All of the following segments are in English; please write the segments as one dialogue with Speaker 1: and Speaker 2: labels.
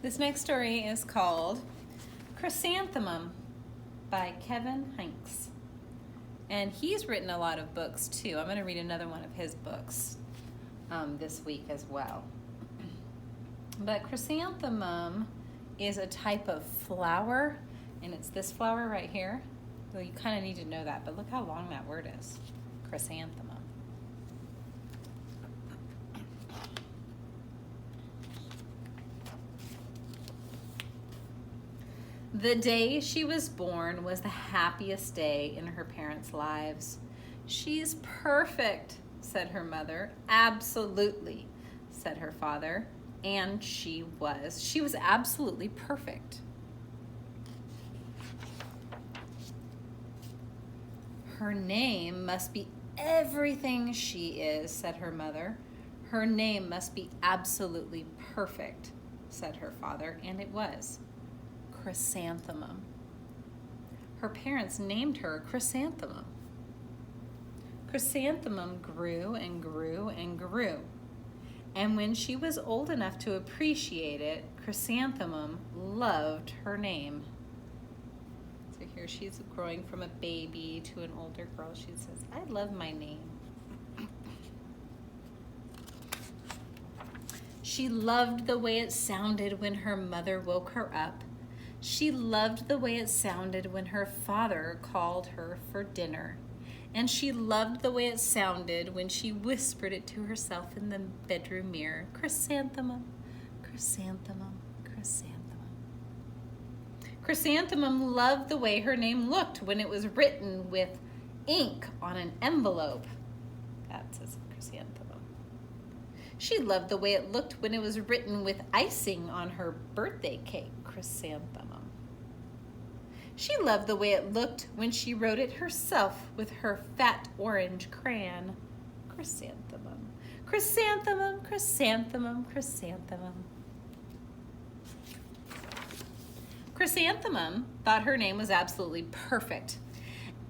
Speaker 1: This next story is called Chrysanthemum by Kevin Hanks. And he's written a lot of books too. I'm going to read another one of his books this week as well. But chrysanthemum is a type of flower, and it's this flower right here. So you kind of need to know that, but look how long that word is. Chrysanthemum. The day she was born was the happiest day in her parents' lives. "She's perfect," said her mother. "Absolutely," said her father. And she was. She was absolutely perfect. "Her name must be everything she is," said her mother. "Her name must be absolutely perfect," said her father, and it was. Chrysanthemum. Her parents named her Chrysanthemum. Chrysanthemum grew and grew and grew. And when she was old enough to appreciate it, Chrysanthemum loved her name. So here she's growing from a baby to an older girl. She says, "I love my name." She loved the way it sounded when her mother woke her up. She loved the way it sounded when her father called her for dinner. And she loved the way it sounded when she whispered it to herself in the bedroom mirror. Chrysanthemum, chrysanthemum, chrysanthemum. Chrysanthemum loved the way her name looked when it was written with ink on an envelope. That says chrysanthemum. She loved the way it looked when it was written with icing on her birthday cake. Chrysanthemum. She loved the way it looked when she wrote it herself with her fat orange crayon. Chrysanthemum, chrysanthemum, chrysanthemum, chrysanthemum. Chrysanthemum thought her name was absolutely perfect,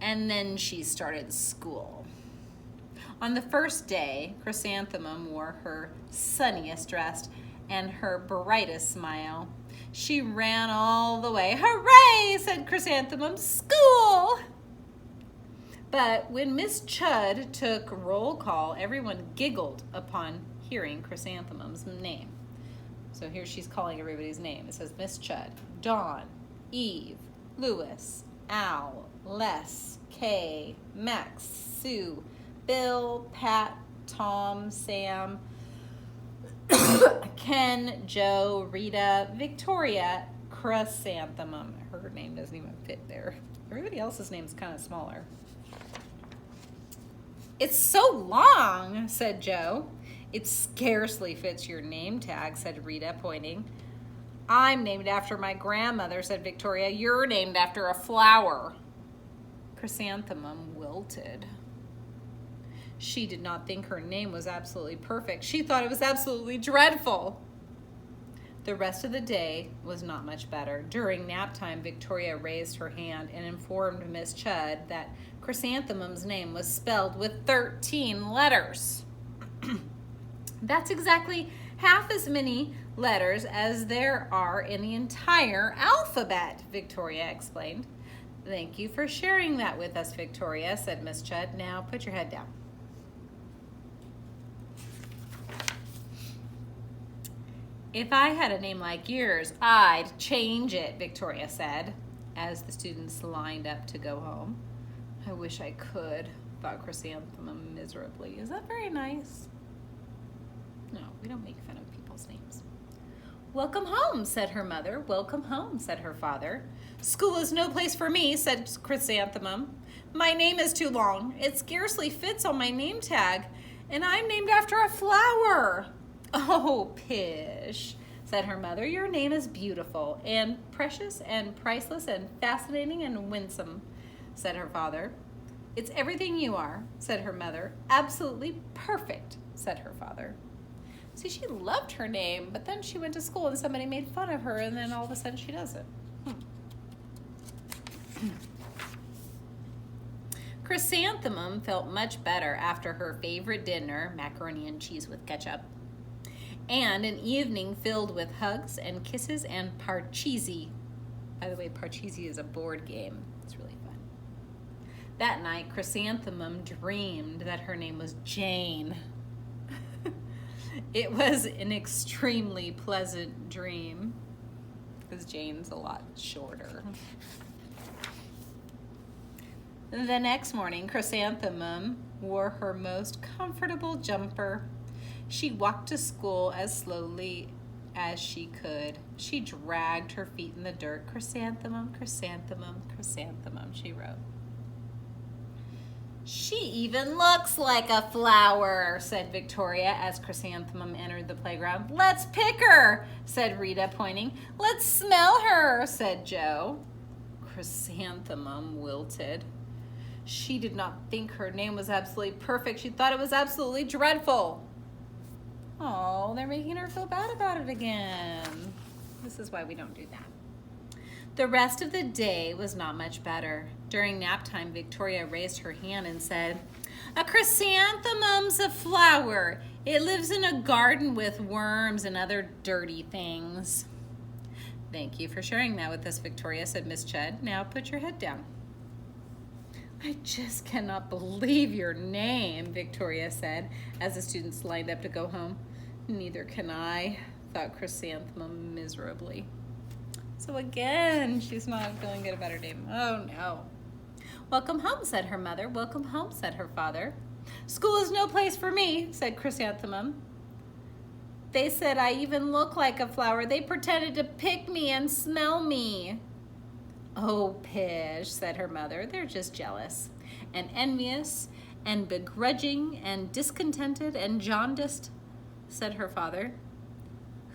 Speaker 1: and then she started school. On the first day, Chrysanthemum wore her sunniest dress and her brightest smile. She ran all the way. "Hooray!" said Chrysanthemum. "School!" But when Miss Chud took roll call, everyone giggled upon hearing Chrysanthemum's name. So here she's calling everybody's name. It says Miss Chud, Dawn, Eve, Louis, Al, Les, Kay, Max, Sue, Bill, Pat, Tom, Sam, Ken, Joe, Rita, Victoria, Chrysanthemum. Her name doesn't even fit there. Everybody else's name's kind of smaller. "It's so long," said Joe. "It scarcely fits your name tag," said Rita, pointing. "I'm named after my grandmother," said Victoria. "You're named after a flower." Chrysanthemum wilted. She did not think her name was absolutely perfect. She thought it was absolutely dreadful. The rest of the day was not much better. During nap time, Victoria raised her hand and informed Miss Chud that Chrysanthemum's name was spelled with 13 letters. "That's exactly half as many letters as there are in the entire alphabet," Victoria explained. "Thank you for sharing that with us, Victoria," said Miss Chud. "Now put your head down." "If I had a name like yours, I'd change it," Victoria said, as the students lined up to go home. "I wish I could," thought Chrysanthemum miserably. Is that very nice? No, we don't make fun of people's names. "Welcome home," said her mother. "Welcome home," said her father. "School is no place for me," said Chrysanthemum. "My name is too long. It scarcely fits on my name tag, and I'm named after a flower." "Oh, pish," said her mother. "Your name is beautiful and precious and priceless and fascinating and winsome," said her father. "It's everything you are," said her mother. "Absolutely perfect," said her father. See, she loved her name, but then she went to school and somebody made fun of her, and then all of a sudden she doesn't. Chrysanthemum felt much better after her favorite dinner, macaroni and cheese with ketchup. and an evening filled with hugs and kisses and parcheesi. By the way, parcheesi is a board game. It's really fun. That night, Chrysanthemum dreamed that her name was Jane. It was an extremely pleasant dream because Jane's a lot shorter. The next morning, Chrysanthemum wore her most comfortable jumper. She walked to school as slowly as she could. She dragged her feet in the dirt. Chrysanthemum, chrysanthemum, chrysanthemum, she wrote. She even looks like a flower, said Victoria as Chrysanthemum entered the playground. Let's pick her, said Rita, pointing. Let's smell her, said Joe. Chrysanthemum wilted. She did not think her name was absolutely perfect. She thought it was absolutely dreadful. Oh, they're making her feel bad about it again. This is why we don't do that. The rest of the day was not much better. During nap time, Victoria raised her hand and said, A chrysanthemum's a flower. It lives in a garden with worms and other dirty things. Thank you for sharing that with us, Victoria, said Miss Chudd. Now put your head down. I just cannot believe your name, Victoria said, as the students lined up to go home. Neither can I, thought Chrysanthemum miserably. So again, she's not feeling good about her name. Oh no. Welcome home, said her mother. Welcome home, said her father. School is no place for me, said Chrysanthemum. They said I even look like a flower. They pretended to pick me and smell me. Oh, pish, said her mother. They're just jealous and envious and begrudging and discontented and jaundiced, said her father.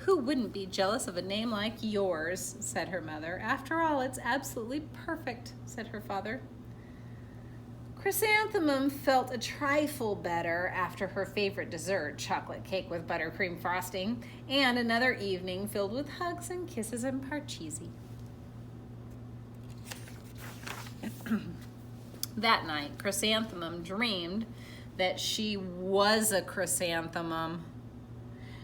Speaker 1: Who wouldn't be jealous of a name like yours, said her mother. After all, it's absolutely perfect, said her father. Chrysanthemum felt a trifle better after her favorite dessert, chocolate cake with buttercream frosting, and another evening filled with hugs and kisses and parcheesi. That night, Chrysanthemum dreamed that she was a chrysanthemum.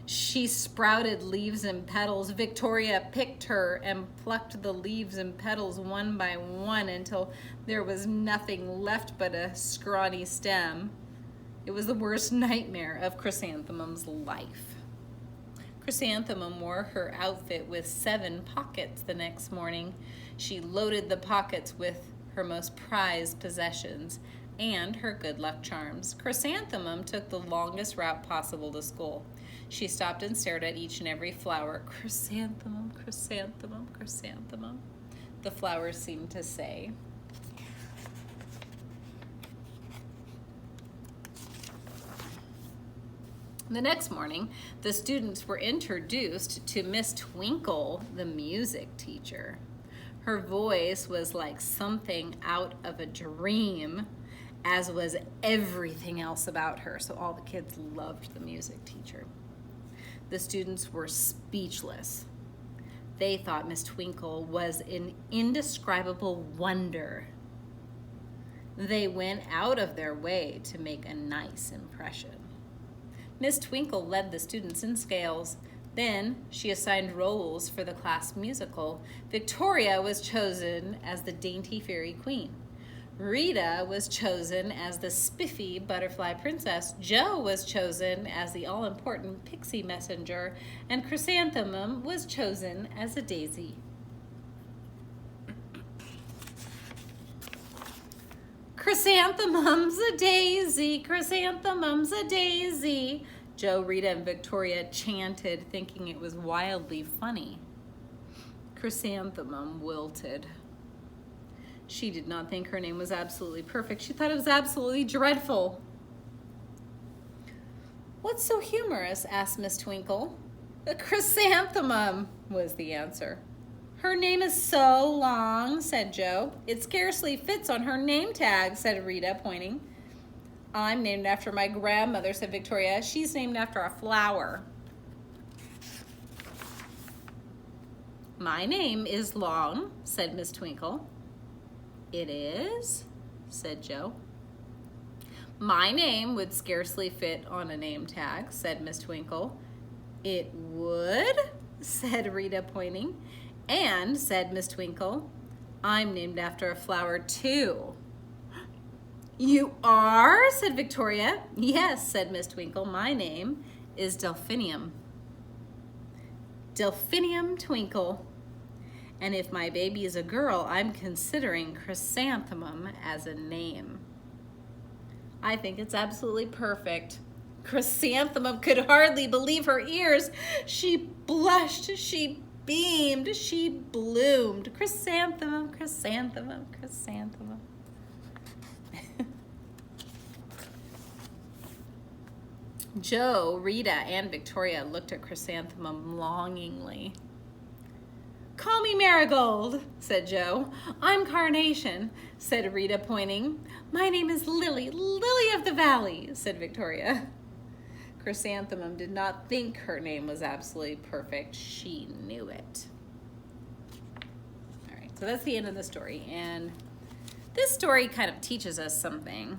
Speaker 1: She sprouted leaves and petals. Victoria picked her and plucked the leaves and petals one by one until there was nothing left but a scrawny stem. It was the worst nightmare of Chrysanthemum's life. Chrysanthemum wore her outfit with 7 pockets the next morning. She loaded the pockets with her most prized possessions and her good luck charms. Chrysanthemum took the longest route possible to school. She stopped and stared at each and every flower. Chrysanthemum, chrysanthemum, chrysanthemum, the flowers seemed to say. The next morning, the students were introduced to Miss Twinkle, the music teacher. Her voice was like something out of a dream, as was everything else about her, so all the kids loved the music teacher. The students were speechless. They thought Miss Twinkle was an indescribable wonder. They went out of their way to make a nice impression. Miss Twinkle led the students in scales. Then she assigned roles for the class musical. Victoria was chosen as the dainty fairy queen. Rita was chosen as the spiffy butterfly princess. Joe was chosen as the all-important pixie messenger. And Chrysanthemum was chosen as a daisy. Chrysanthemum's a daisy, chrysanthemum's a daisy, Joe, Rita, and Victoria chanted, thinking it was wildly funny. Chrysanthemum wilted. She did not think her name was absolutely perfect. She thought it was absolutely dreadful. What's so humorous? Asked Miss Twinkle. A chrysanthemum, was the answer. Her name is so long, said Joe. It scarcely fits on her name tag, said Rita, pointing. I'm named after my grandmother, said Victoria. She's named after a flower. My name is Long, said Miss Twinkle. It is, said Joe. My name would scarcely fit on a name tag, said Miss Twinkle. It would, said Rita, pointing. And, said Miss Twinkle, I'm named after a flower too. You are, said Victoria. Yes, said Miss Twinkle, my name is Delphinium. Delphinium Twinkle. And if my baby is a girl, I'm considering Chrysanthemum as a name. I think it's absolutely perfect. Chrysanthemum could hardly believe her ears. She blushed, she beamed, she bloomed. Chrysanthemum, chrysanthemum, chrysanthemum. Joe, Rita, and Victoria looked at Chrysanthemum longingly. Call me Marigold, said Joe. I'm Carnation, said Rita, pointing. My name is Lily, Lily of the Valley, said Victoria. Chrysanthemum did not think her name was absolutely perfect. She knew it. All right, so that's the end of the story. And this story kind of teaches us something.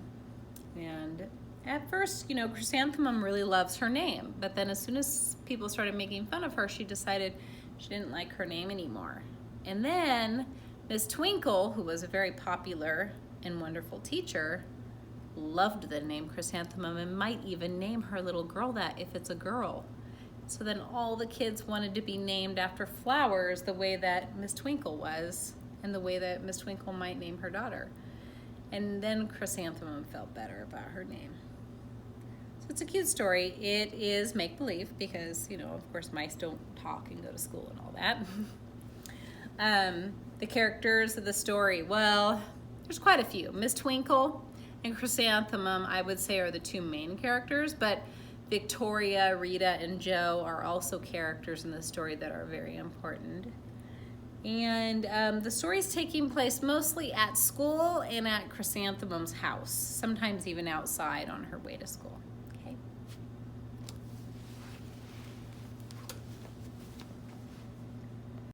Speaker 1: And at first, Chrysanthemum really loves her name. But then as soon as people started making fun of her, she decided she didn't like her name anymore. And then Miss Twinkle, who was a very popular and wonderful teacher, loved the name Chrysanthemum and might even name her little girl that if it's a girl. So then all the kids wanted to be named after flowers the way that Miss Twinkle was and the way that Miss Twinkle might name her daughter. And then Chrysanthemum felt better about her name. So it's a cute story. It is make-believe because, of course mice don't talk and go to school and all that. The characters of the story, well, there's quite a few. Miss Twinkle and Chrysanthemum, I would say, are the two main characters, but Victoria, Rita, and Joe are also characters in the story that are very important. And the story's taking place mostly at school and at Chrysanthemum's house, sometimes even outside on her way to school.